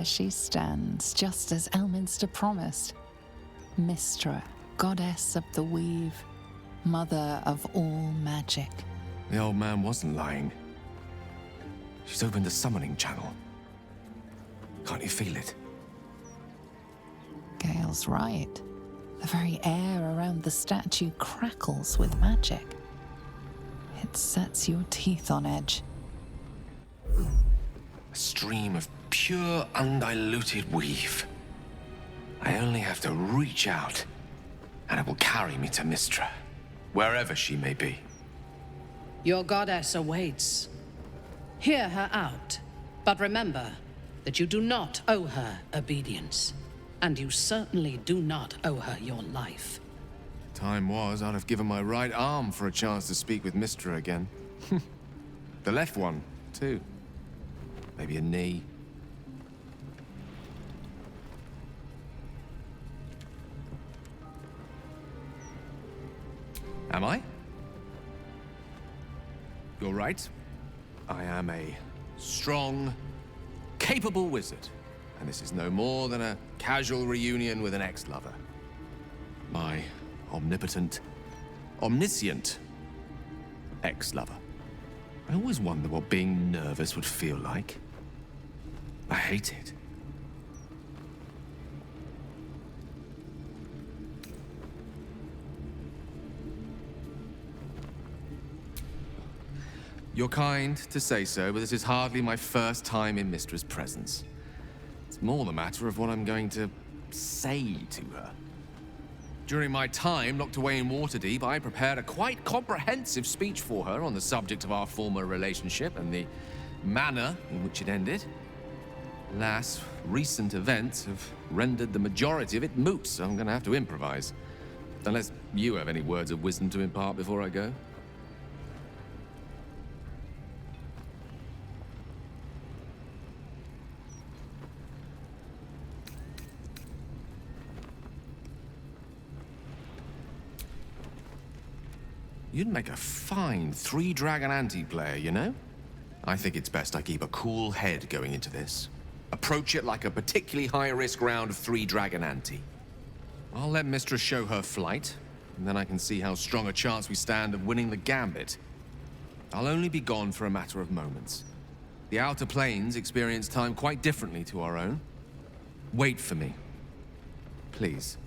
she stands, just as Elminster promised. Mystra, goddess of the weave, mother of all magic. The old man wasn't lying. She's opened a summoning channel. Can't you feel it? Gale's right. The very air around the statue crackles with magic. It sets your teeth on edge. A stream of pure, undiluted weave. I only have to reach out, and it will carry me to Mystra, wherever she may be. Your goddess awaits. Hear her out, but remember that you do not owe her obedience, and you certainly do not owe her your life. Time was, I'd have given my right arm for a chance to speak with Mystra again. The left one, too. Maybe a knee. Am I? You're right. I am a strong, capable wizard. And this is no more than a casual reunion with an ex-lover. My omnipotent, omniscient ex-lover. I always wonder what being nervous would feel like. I hate it. You're kind to say so, but this is hardly my first time in Mystra's presence. It's more the matter of what I'm going to say to her. During my time locked away in Waterdeep, I prepared a quite comprehensive speech for her on the subject of our former relationship and the manner in which it ended. Alas, recent events have rendered the majority of it moot, so I'm going to have to improvise. Unless you have any words of wisdom to impart before I go. You'd make a fine three-dragon anti-player, you know? I think it's best I keep a cool head going into this. Approach it like a particularly high-risk round of three-dragon ante. I'll let Mystra show her flight, and then I can see how strong a chance we stand of winning the gambit. I'll only be gone for a matter of moments. The Outer Planes experience time quite differently to our own. Wait for me. Please.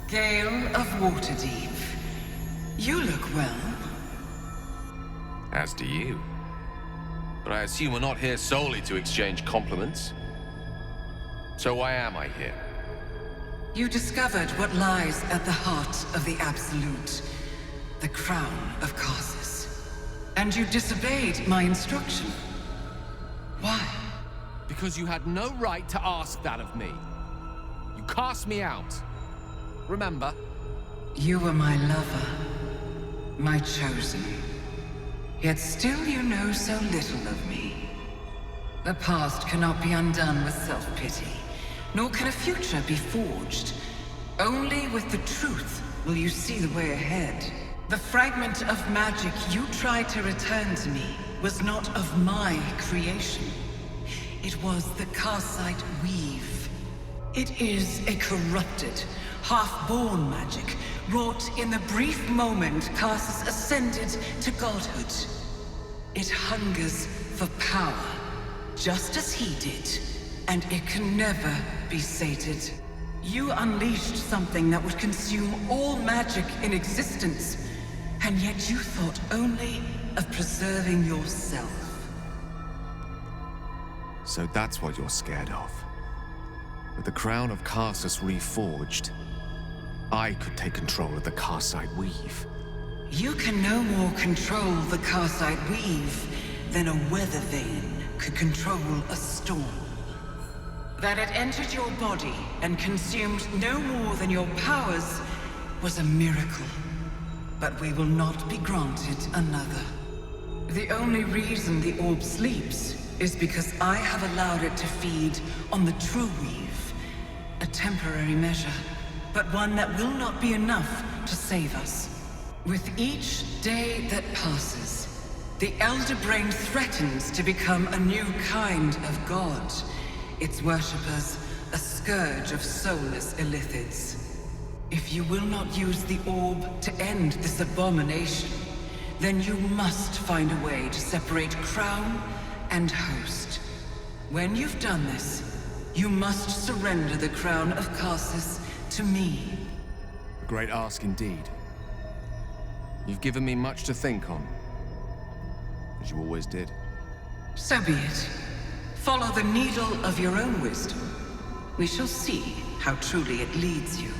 Gale of Waterdeep. You look well. As do you. But I assume we're not here solely to exchange compliments. So why am I here? You discovered what lies at the heart of the Absolute, the crown of Karsus. And you disobeyed my instruction. Why? Because you had no right to ask that of me. You cast me out. Remember? You were my lover, my chosen. Yet still you know so little of me. The past cannot be undone with self-pity, nor can a future be forged. Only with the truth will you see the way ahead. The fragment of magic you tried to return to me was not of my creation. It was the Karsite weave. It is a corrupted, half-born magic, wrought in the brief moment Karsus ascended to godhood. It hungers for power, just as he did, and it can never be sated. You unleashed something that would consume all magic in existence, and yet you thought only of preserving yourself. So that's what you're scared of. With the crown of Karsus reforged, I could take control of the Karsite weave. You can no more control the Karsite weave than a weather vane could control a storm. That it entered your body and consumed no more than your powers was a miracle. but we will not be granted another. The only reason the orb sleeps is because I have allowed it to feed on the true weave. A temporary measure, but one that will not be enough to save us. With each day that passes, the Elder Brain threatens to become a new kind of god. Its worshippers, a scourge of soulless illithids. If you will not use the orb to end this abomination, then you must find a way to separate crown and host. When you've done this, you must surrender the crown of Karsus to me. A great ask indeed. You've given me much to think on, as you always did. So be it. Follow the needle of your own wisdom. We shall see how truly it leads you.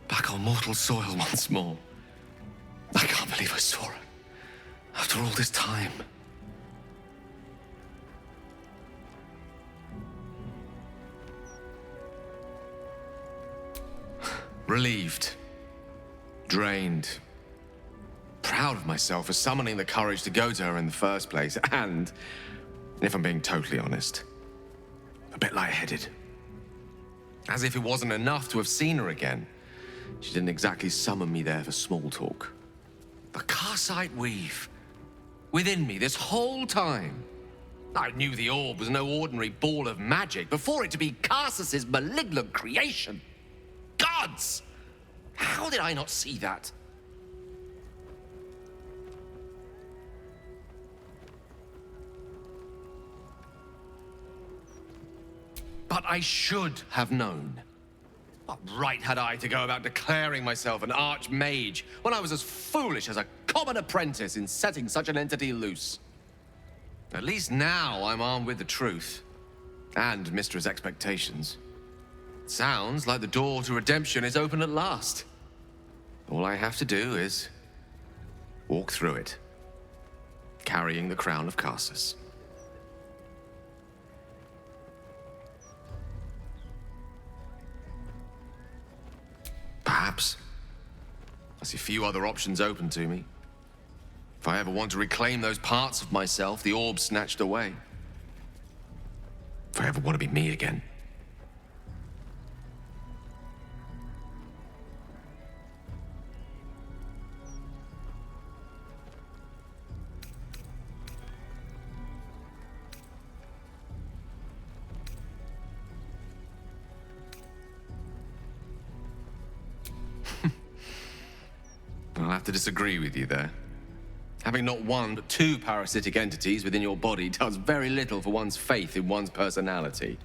Back on mortal soil once more. I can't believe I saw her. After all this time. Relieved. Drained. Proud of myself for summoning the courage to go to her in the first place. And, if I'm being totally honest, a bit lightheaded. As if it wasn't enough to have seen her again. She didn't exactly summon me there for small talk. The Karsite weave. Within me this whole time. I knew the orb was no ordinary ball of magic before it to be Karsus's malignant creation. Gods! How did I not see that? But I should have known. What right had I to go about declaring myself an archmage when I was as foolish as a common apprentice in setting such an entity loose? At least now I'm armed with the truth. And Mystra's expectations. Sounds like the door to redemption is open at last. All I have to do is walk through it, carrying the crown of Karsus. Perhaps. I see few other options open to me. If I ever want to reclaim those parts of myself the orb snatched away. If I ever want to be me again. I'll have to disagree with you there. Having not one but two parasitic entities within your body does very little for one's faith in one's personality.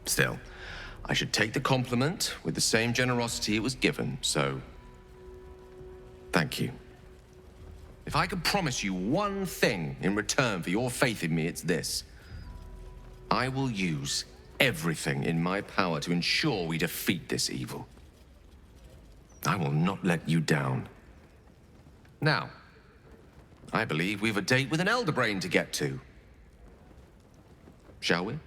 Still, I should take the compliment with the same generosity it was given, so thank you. If I could promise you one thing in return for your faith in me, it's this. I will use everything in my power to ensure we defeat this evil. I will not let you down. Now, I believe we've a date with an Elder Brain to get to. Shall we?